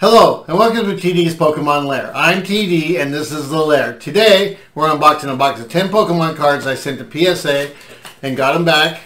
Hello and welcome to TD's Pokemon Lair. I'm TD and this is the Lair. Today we're unboxing a box of 10 Pokemon cards I sent to PSA and got them back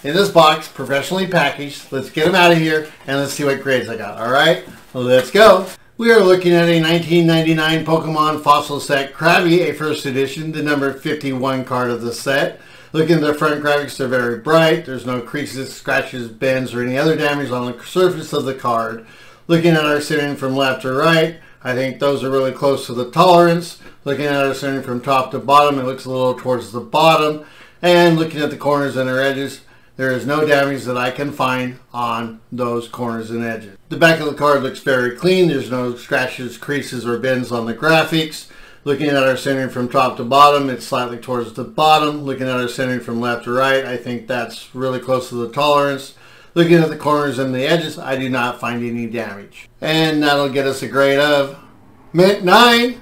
in this box, professionally packaged. Let's get them out of here and let's see what grades I got. Alright, well, let's go. We are looking at a 1999 Pokemon Fossil Set Krabby, a first edition, the number 51 card of the set. Looking at the front graphics, they're very bright. There's no creases, scratches, bends, or any other damage on the surface of the card. Looking at our centering from left to right, I think those are really close to the tolerance. Looking at our centering from top to bottom, it looks a little towards the bottom. And looking at the corners and their edges, there is no damage that I can find on those corners and edges. The back of the card looks very clean. There's no scratches, creases, or bends on the graphics. Looking at our centering from top to bottom, it's slightly towards the bottom. Looking at our centering from left to right, I think that's really close to the tolerance. Looking at the corners and the edges, I do not find any damage. And that'll get us a grade of Mint 9.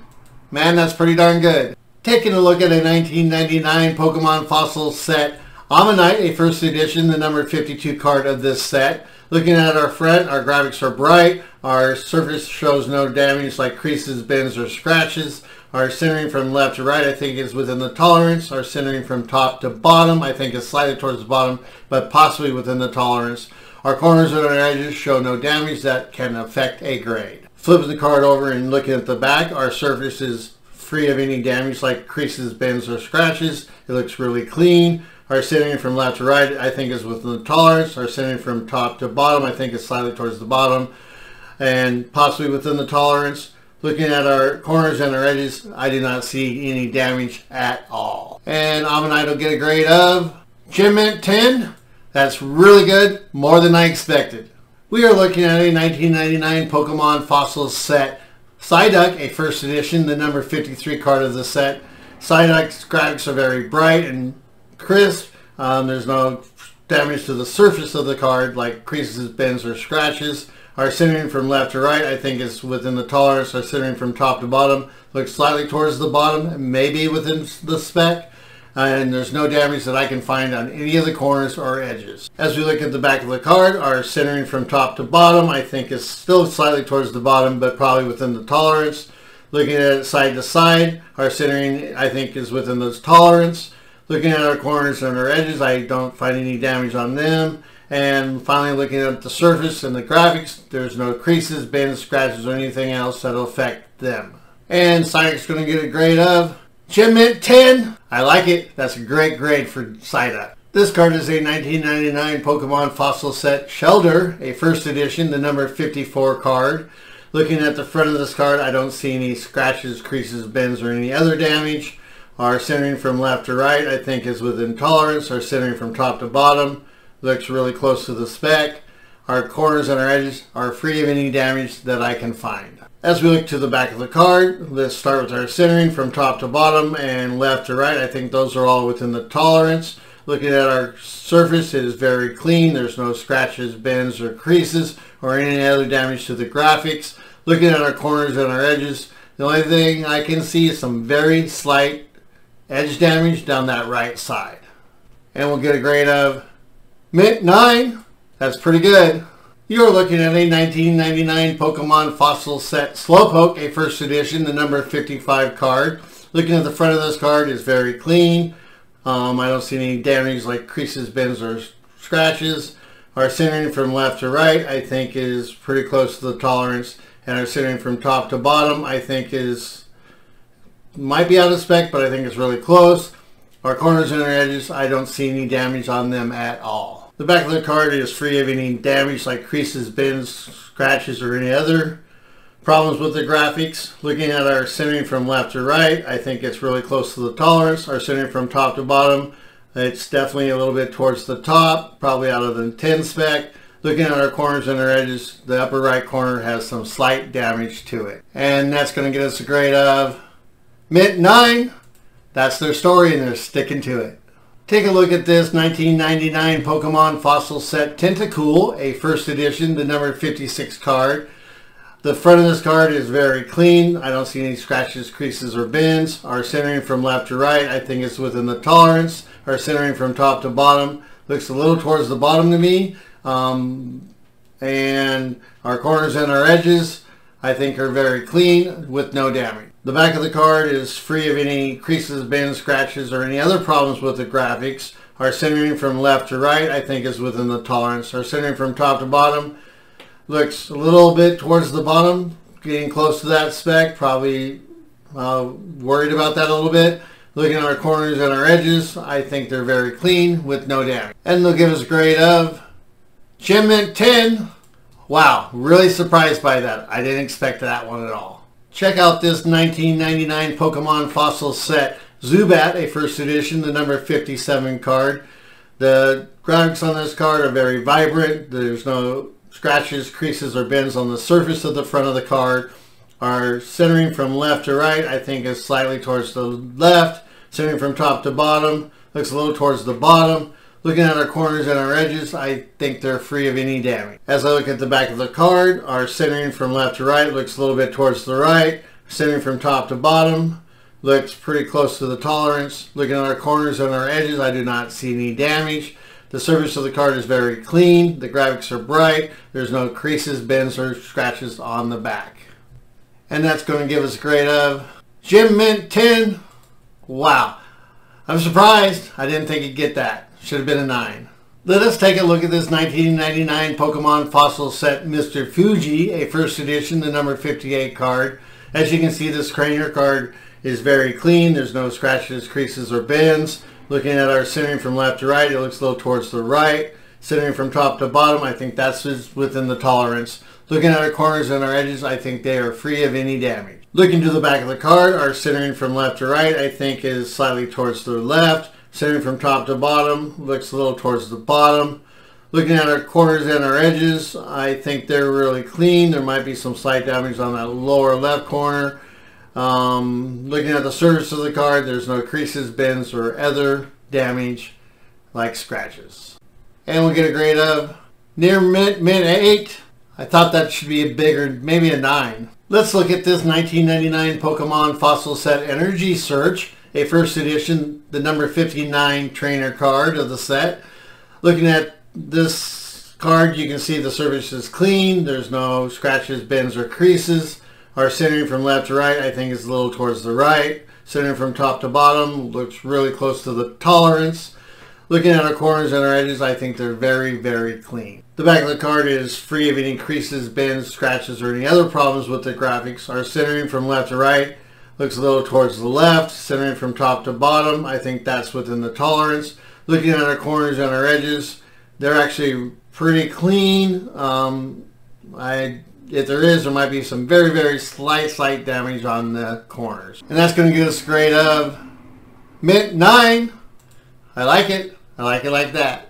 Man, that's pretty darn good. Taking a look at a 1999 Pokemon Fossil Set Omanyte, a first edition, the number 52 card of this set. Looking at our front, our graphics are bright. Our surface shows no damage like creases, bends, or scratches. Our centering from left to right, I think, is within the tolerance. Our centering from top to bottom, I think, is slightly towards the bottom, but possibly within the tolerance. Our corners and our edges show no damage that can affect a grade. Flipping the card over and looking at the back, our surface is free of any damage like creases, bends, or scratches. It looks really clean. Our centering from left to right, I think, is within the tolerance. Our centering from top to bottom, I think, is slightly towards the bottom and possibly within the tolerance. Looking at our corners and our edges, I do not see any damage at all. And Omanyte will get a grade of Gem Mint 10. That's really good, more than I expected. We are looking at a 1999 Pokemon Fossil Set Psyduck, a first edition, the number 53 card of the set. Psyduck's graphics are very bright and crisp. There's no damage to the surface of the card like creases, bends, or scratches. Our centering from left to right, I think, is within the tolerance. Our centering from top to bottom looks slightly towards the bottom, maybe within the spec. And there's no damage that I can find on any of the corners or edges. As we look at the back of the card, our centering from top to bottom, I think, is still slightly towards the bottom, but probably within the tolerance. Looking at it side to side, our centering, I think, is within the tolerance. Looking at our corners and our edges, I don't find any damage on them. And finally, looking at the surface and the graphics, there's no creases, bends, scratches, or anything else that'll affect them. And Psyduck's going to get a grade of Gem Mint 10. I like it. That's a great grade for Psyduck. This card is a 1999 Pokemon Fossil Set Shellder, a first edition, the number 54 card. Looking at the front of this card, I don't see any scratches, creases, bends, or any other damage. Our centering from left to right, I think, is within tolerance. Our centering from top to bottom looks really close to the spec. Our corners and our edges are free of any damage that I can find. As we look to the back of the card, let's start with our centering from top to bottom and left to right. I think those are all within the tolerance. Looking at our surface, it is very clean. There's no scratches, bends, or creases, or any other damage to the graphics. Looking at our corners and our edges, the only thing I can see is some very slight edge damage down that right side. And we'll get a grade of Mint 9. That's pretty good. You're looking at a 1999 Pokemon Fossil Set Slowpoke, a first edition, the number 55 card. Looking at the front of this card is very clean. I don't see any damage like creases, bends, or scratches. Our centering from left to right, I think, is pretty close to the tolerance. And our centering from top to bottom, I think, might be out of spec, but I think it's really close. Our corners and our edges, I don't see any damage on them at all. The back of the card is free of any damage like creases, bends, scratches, or any other problems with the graphics. Looking at our centering from left to right, I think it's really close to the tolerance. Our centering from top to bottom, it's definitely a little bit towards the top, probably out of the 10 spec. Looking at our corners and our edges, the upper right corner has some slight damage to it. And that's going to get us a grade of Mint 9. That's their story and they're sticking to it. Take a look at this 1999 Pokemon Fossil Set Tentacool, a first edition, the number 56 card. The front of this card is very clean. I don't see any scratches, creases, or bends. Our centering from left to right, I think, is within the tolerance. Our centering from top to bottom looks a little towards the bottom to me. And our corners and our edges, I think are very clean with no damage. The back of the card is free of any creases, bends, scratches, or any other problems with the graphics. Our centering from left to right, I think, is within the tolerance. Our centering from top to bottom looks a little bit towards the bottom, getting close to that spec. Probably worried about that a little bit. Looking at our corners and our edges, I think they're very clean with no damage. And they'll give us a grade of Gem Mint 10. Wow, really surprised by that. I didn't expect that one at all. Check out this 1999 Pokemon Fossil Set Zubat, a first edition, the number 57 card. The graphics on this card are very vibrant. There's no scratches, creases, or bends on the surface of the front of the card. Our centering from left to right, I think, is slightly towards the left. Centering from top to bottom, looks a little towards the bottom. Looking at our corners and our edges, I think they're free of any damage. As I look at the back of the card, our centering from left to right looks a little bit towards the right. Centering from top to bottom looks pretty close to the tolerance. Looking at our corners and our edges, I do not see any damage. The surface of the card is very clean. The graphics are bright. There's no creases, bends, or scratches on the back. And that's going to give us a grade of Gem Mint 10. Wow. I'm surprised. I didn't think you'd get that. Should have been a 9. Let us take a look at this 1999 Pokemon Fossil Set Mr. Fuji, a first edition, the number 58 card. As you can see, this trainer card is very clean. There's no scratches, creases, or bends. Looking at our centering from left to right, it looks a little towards the right. Centering from top to bottom, I think that's within the tolerance. Looking at our corners and our edges, I think they are free of any damage. Looking to the back of the card, our centering from left to right, I think is slightly towards the left. Centering from top to bottom, looks a little towards the bottom. Looking at our corners and our edges, I think they're really clean. There might be some slight damage on that lower left corner. Looking at the surface of the card, there's no creases, bends, or other damage like scratches. And we'll get a grade of near mint 8. I thought that should be a bigger, maybe a 9. Let's look at this 1999 Pokemon Fossil Set Energy Search, a first edition, the number 59 trainer card of the set. Looking at this card, you can see the surface is clean. There's no scratches, bends, or creases. Our centering from left to right, I think, is a little towards the right. Centering from top to bottom looks really close to the tolerance. Looking at our corners and our edges, I think they're very, very clean. The back of the card is free of any creases, bends, scratches, or any other problems with the graphics. Our centering from left to right looks a little towards the left. Centering from top to bottom, I think that's within the tolerance. Looking at our corners and our edges, they're actually pretty clean. If there might be some very, very slight damage on the corners. And that's going to give us a grade of mint 9. I like it. I like it like that.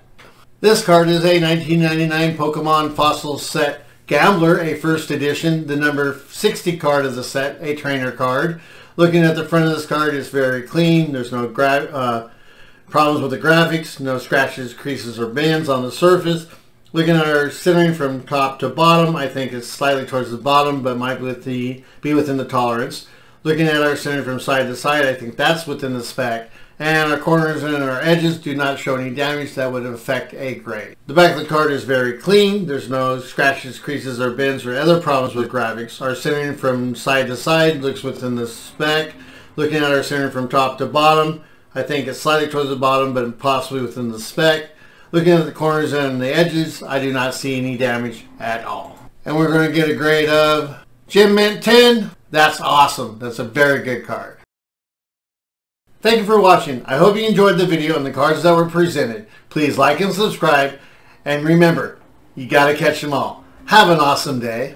This card is a 1999 Pokemon Fossil Set Gambler, a first edition, the number 60 card of the set, a trainer card. Looking at the front of this card, it's very clean. There's no problems with the graphics, no scratches, creases, or bends on the surface. Looking at our centering from top to bottom, I think it's slightly towards the bottom, but might be within the tolerance. Looking at our centering from side to side, I think that's within the spec. And our corners and our edges do not show any damage that would affect a grade. The back of the card is very clean. There's no scratches, creases, or bends, or other problems with graphics. Our centering from side to side looks within the spec. Looking at our centering from top to bottom, I think it's slightly towards the bottom, but possibly within the spec. Looking at the corners and the edges, I do not see any damage at all. And we're going to get a grade of Gem Mint 10. That's awesome. That's a very good card. Thank you for watching. I hope you enjoyed the video and the cards that were presented. Please like and subscribe. And remember, you got to catch them all. Have an awesome day.